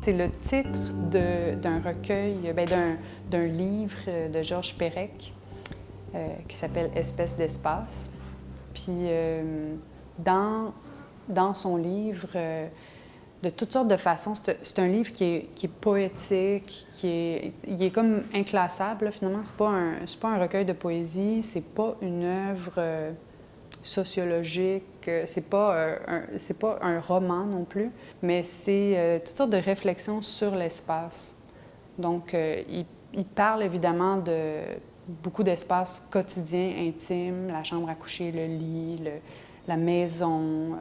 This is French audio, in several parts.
C'est le titre d'un recueil, d'un livre de Georges Perec qui s'appelle « Espèces d'espace ». Puis dans son livre, de toutes sortes de façons, c'est un livre qui est poétique, il est comme inclassable, là, finalement. C'est pas un recueil de poésie, c'est pas une œuvre sociologique, c'est pas un roman non plus, mais c'est toutes sortes de réflexions sur l'espace. Donc, il parle évidemment de beaucoup d'espaces quotidiens, intimes, la chambre à coucher, le lit, la maison,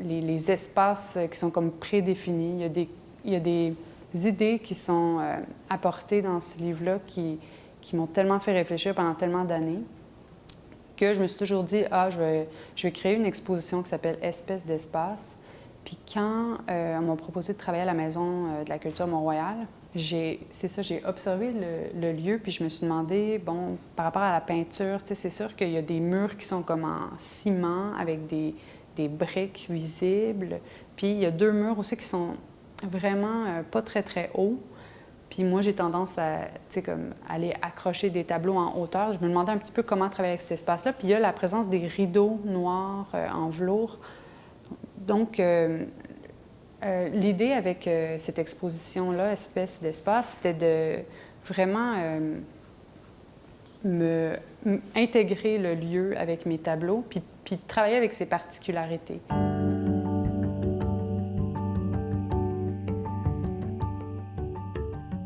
les espaces qui sont comme prédéfinis. Il y a des idées qui sont apportées dans ce livre-là qui m'ont tellement fait réfléchir pendant tellement d'années que je me suis toujours dit, je vais créer une exposition qui s'appelle « Espèces d'espace ». Puis quand on m'a proposé de travailler à la Maison de la culture Mont-Royal, j'ai observé le lieu, puis je me suis demandé, bon, par rapport à la peinture, tu sais, c'est sûr qu'il y a des murs qui sont comme en ciment avec des briques visibles. Puis il y a 2 murs aussi qui sont vraiment pas très, très hauts. Puis moi, j'ai tendance à, tu sais, comme aller accrocher des tableaux en hauteur. Je me demandais un petit peu comment travailler avec cet espace-là. Puis il y a la présence des rideaux noirs en velours. Donc, l'idée avec cette exposition-là, Espèces d'espace, c'était de vraiment intégrer le lieu avec mes tableaux, puis de travailler avec ses particularités.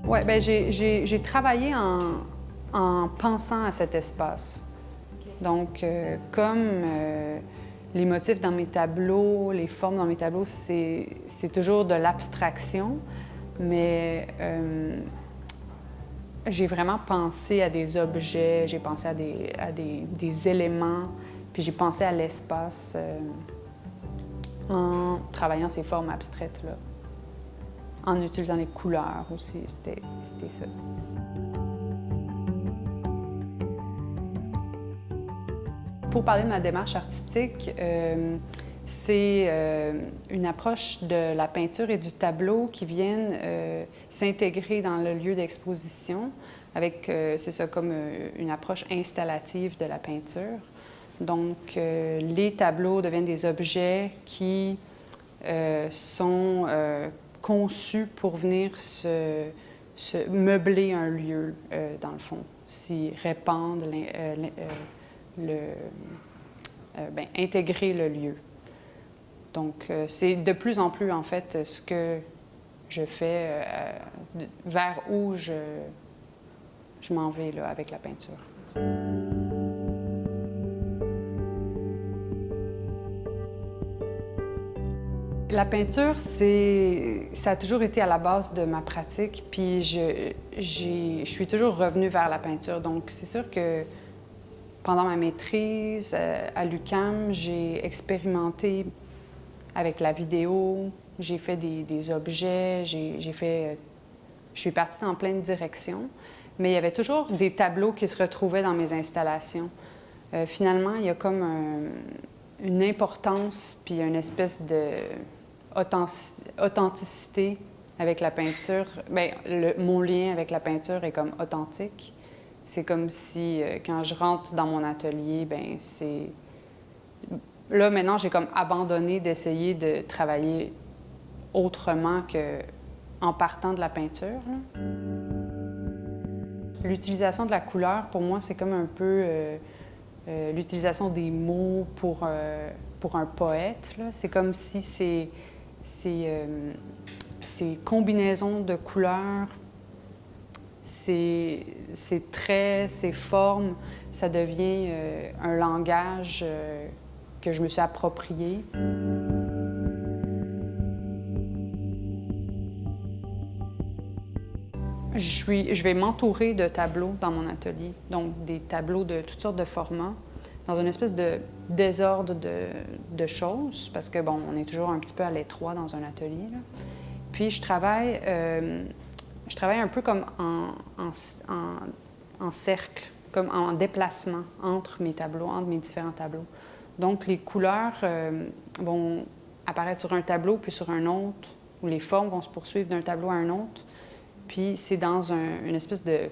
Oui, bien, j'ai travaillé en pensant à cet espace. Okay. Donc, comme les motifs dans mes tableaux, les formes dans mes tableaux, c'est toujours de l'abstraction, mais j'ai vraiment pensé à des objets, j'ai pensé à des éléments, puis j'ai pensé à l'espace en travaillant ces formes abstraites-là. En utilisant les couleurs aussi, c'était ça. Pour parler de ma démarche artistique, c'est une approche de la peinture et du tableau qui viennent s'intégrer dans le lieu d'exposition avec, c'est ça, comme une approche installative de la peinture. Donc, les tableaux deviennent des objets qui sont conçus pour venir se meubler un lieu, dans le fond, s'y répandre, intégrer le lieu. Donc, c'est de plus en plus, en fait, ce que je fais, vers où je m'en vais là, avec la peinture. La peinture, ça a toujours été à la base de ma pratique, puis je suis toujours revenue vers la peinture. Donc, c'est sûr que pendant ma maîtrise à l'UQAM, j'ai expérimenté avec la vidéo, j'ai fait des objets, je suis partie dans plein de directions, mais il y avait toujours des tableaux qui se retrouvaient dans mes installations. Finalement, il y a comme une importance puis une espèce de authenticité avec la peinture. Bien, mon lien avec la peinture est comme authentique. C'est comme si, quand je rentre dans mon atelier, bien, c'est... Là, maintenant, j'ai comme abandonné d'essayer de travailler autrement qu'en partant de la peinture. L'utilisation de la couleur, pour moi, c'est comme un peu l'utilisation des mots pour un poète. C'est comme si ces combinaisons de couleurs, ces traits, ces formes, ça devient un langage que je me suis approprié. Je vais m'entourer de tableaux dans mon atelier, donc des tableaux de toutes sortes de formats, dans une espèce de désordre de choses, parce que, bon, on est toujours un petit peu à l'étroit dans un atelier, là. Puis je travaille un peu comme en cercle, comme en déplacement entre mes tableaux, entre mes différents tableaux. Donc, les couleurs vont apparaître sur un tableau, puis sur un autre, où les formes vont se poursuivre d'un tableau à un autre. Puis c'est dans une espèce de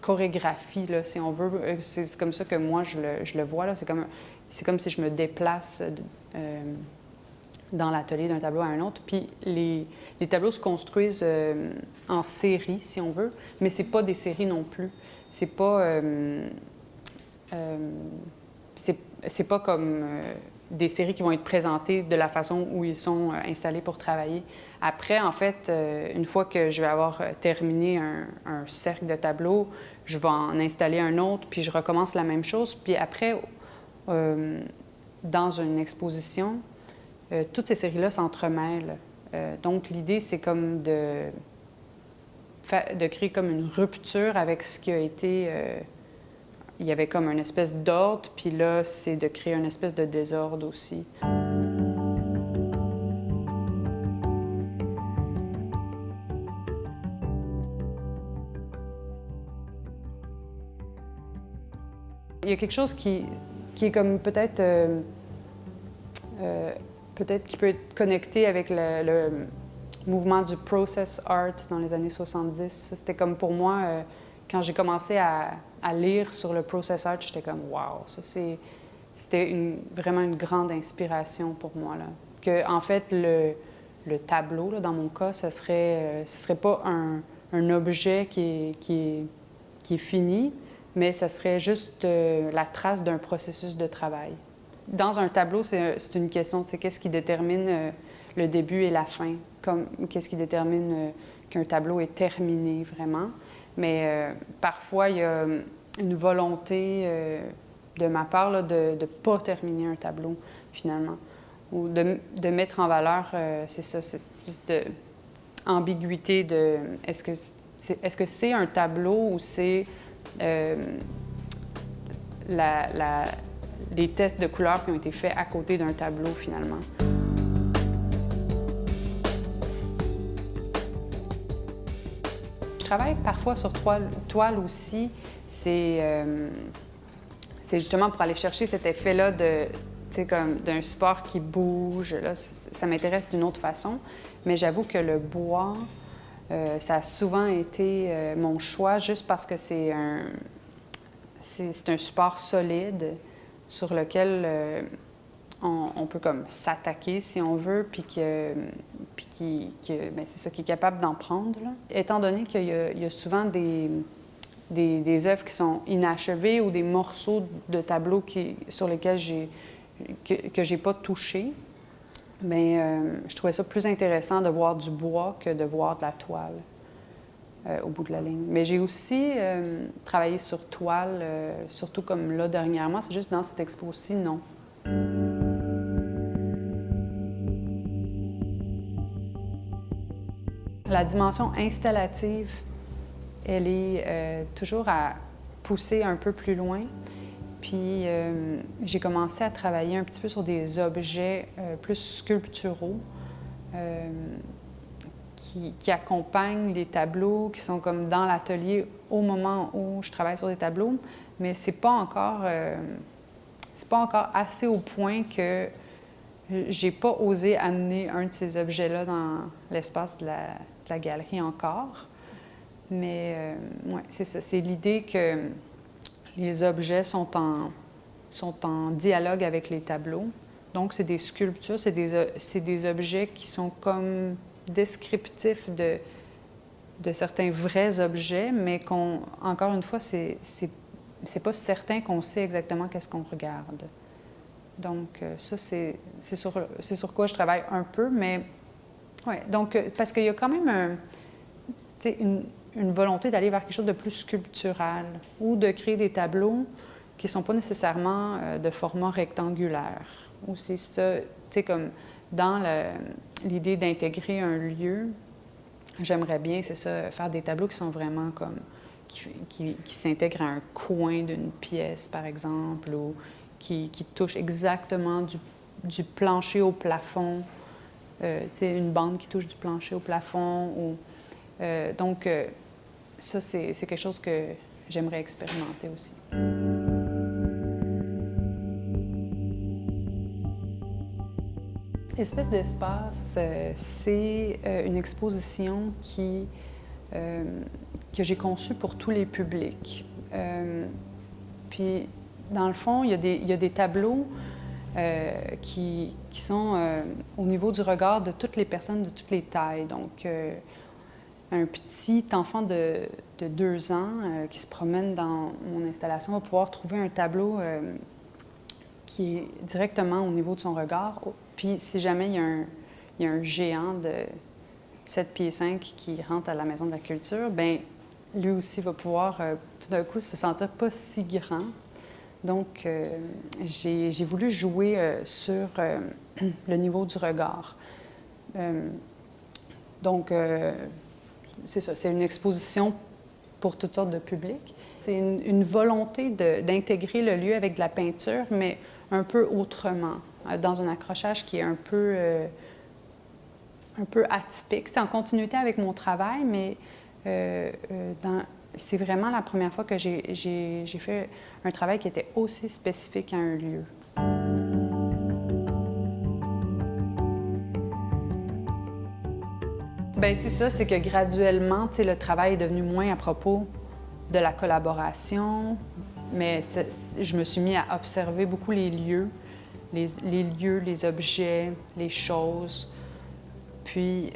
chorégraphie, là, si on veut. C'est comme ça que moi, je le vois. Là. C'est comme si je me déplace dans l'atelier d'un tableau à un autre. Puis les tableaux se construisent en série, si on veut, mais c'est pas des séries non plus. C'est pas... c'est pas comme des séries qui vont être présentées de la façon où ils sont installés pour travailler. Après, en fait, une fois que je vais avoir terminé un cercle de tableaux, je vais en installer un autre, puis je recommence la même chose. Puis après, dans une exposition, toutes ces séries-là s'entremêlent. Donc, l'idée, c'est comme de créer comme une rupture avec ce qui a été... il y avait comme une espèce d'ordre, puis là, c'est de créer une espèce de désordre aussi. Il y a quelque chose qui est comme peut-être qui peut être connecté avec le mouvement du process art dans les années 70. Ça, c'était comme pour moi, quand j'ai commencé à lire sur le process art, j'étais comme « wow ». C'était vraiment une grande inspiration pour moi. Là. Que, en fait, le tableau, là, dans mon cas, ce serait pas un objet qui est fini, mais ça serait juste la trace d'un processus de travail. Dans un tableau, c'est une question, c'est qu'est-ce qui détermine le début et la fin, qu'est-ce qui détermine qu'un tableau est terminé vraiment. Mais parfois, il y a une volonté de ma part là, de ne pas terminer un tableau, finalement. Ou de mettre en valeur, c'est ça, cette espèce d'ambiguïté de est-ce que c'est un tableau ou c'est les tests de couleurs qui ont été faits à côté d'un tableau, finalement. Je travaille parfois sur toile aussi. C'est justement pour aller chercher cet effet-là comme d'un support qui bouge. Là, ça m'intéresse d'une autre façon. Mais j'avoue que le bois, ça a souvent été mon choix juste parce que c'est un support solide sur lequel on peut comme s'attaquer, si on veut, puis c'est ça, qui est capable d'en prendre. Là. Étant donné qu'il y a souvent des œuvres qui sont inachevées ou des morceaux de tableaux sur lesquels que j'ai pas touché, mais je trouvais ça plus intéressant de voir du bois que de voir de la toile. Au bout de la ligne. Mais j'ai aussi travaillé sur toile, surtout comme là dernièrement, c'est juste dans cette expo-ci, non. La dimension installative, elle est toujours à pousser un peu plus loin. Puis j'ai commencé à travailler un petit peu sur des objets plus sculpturaux. Qui accompagnent les tableaux, qui sont comme dans l'atelier au moment où je travaille sur des tableaux, mais c'est pas encore assez au point que j'ai pas osé amener un de ces objets-là dans l'espace de la galerie encore. Mais ouais, c'est ça, c'est l'idée que les objets sont en dialogue avec les tableaux. Donc, c'est des sculptures, c'est des objets qui sont comme descriptif de certains vrais objets, mais encore une fois, c'est pas certain qu'on sait exactement qu'est-ce qu'on regarde. Donc, ça, c'est sur quoi je travaille un peu, mais ouais, donc, parce qu'il y a quand même une volonté d'aller vers quelque chose de plus sculptural ou de créer des tableaux qui ne sont pas nécessairement de format rectangulaire. Ou c'est ça, tu sais, comme dans l'idée d'intégrer un lieu, j'aimerais bien, c'est ça, faire des tableaux qui sont vraiment comme... qui s'intègrent à un coin d'une pièce, par exemple, ou qui touchent exactement du plancher au plafond. Tu sais, une bande qui touche du plancher au plafond. Donc, ça, c'est quelque chose que j'aimerais expérimenter aussi. Espèce d'espace, c'est une exposition que j'ai conçue pour tous les publics. Puis, dans le fond, il y a des tableaux qui sont au niveau du regard de toutes les personnes de toutes les tailles. Donc, un petit enfant de 2 ans qui se promène dans mon installation va pouvoir trouver un tableau qui est directement au niveau de son regard. Puis, si jamais il y a un géant de 7 pieds 5 qui rentre à la Maison de la Culture, bien, lui aussi va pouvoir tout d'un coup se sentir pas si grand. Donc, j'ai voulu jouer sur le niveau du regard. Donc, c'est ça, c'est une exposition pour toutes sortes de publics. C'est une volonté d'intégrer le lieu avec de la peinture, mais un peu autrement, dans un accrochage qui est un peu atypique. C'est en continuité avec mon travail, mais c'est vraiment la première fois que j'ai fait un travail qui était aussi spécifique à un lieu. Bien, c'est ça, c'est que graduellement, le travail est devenu moins à propos de la collaboration, mais je me suis mis à observer beaucoup les lieux, les objets, les choses, puis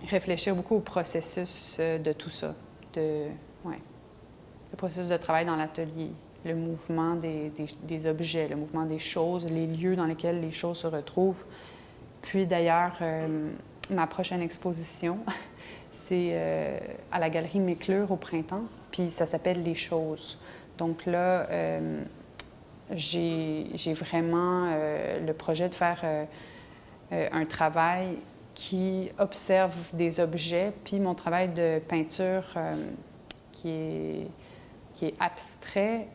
réfléchir beaucoup au processus de tout ça, le processus de travail dans l'atelier, le mouvement des objets, le mouvement des choses, les lieux dans lesquels les choses se retrouvent. Puis d'ailleurs, ma prochaine exposition, c'est à la Galerie Méclure au printemps, puis ça s'appelle « Les choses ». Donc là, j'ai vraiment le projet de faire un travail qui observe des objets, puis mon travail de peinture qui est abstrait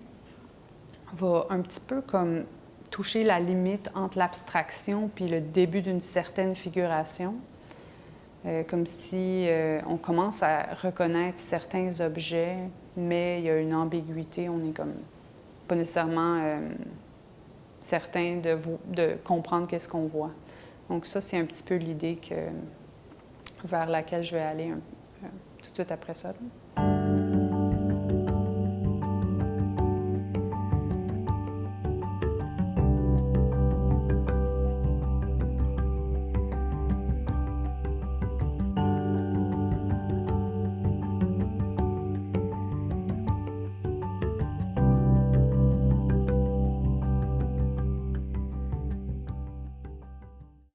va un petit peu comme toucher la limite entre l'abstraction puis le début d'une certaine figuration. Comme si on commence à reconnaître certains objets, mais il y a une ambiguïté, on n'est comme pas nécessairement certain de comprendre qu'est-ce qu'on voit. Donc ça, c'est un petit peu l'idée vers laquelle je vais aller tout de suite après ça.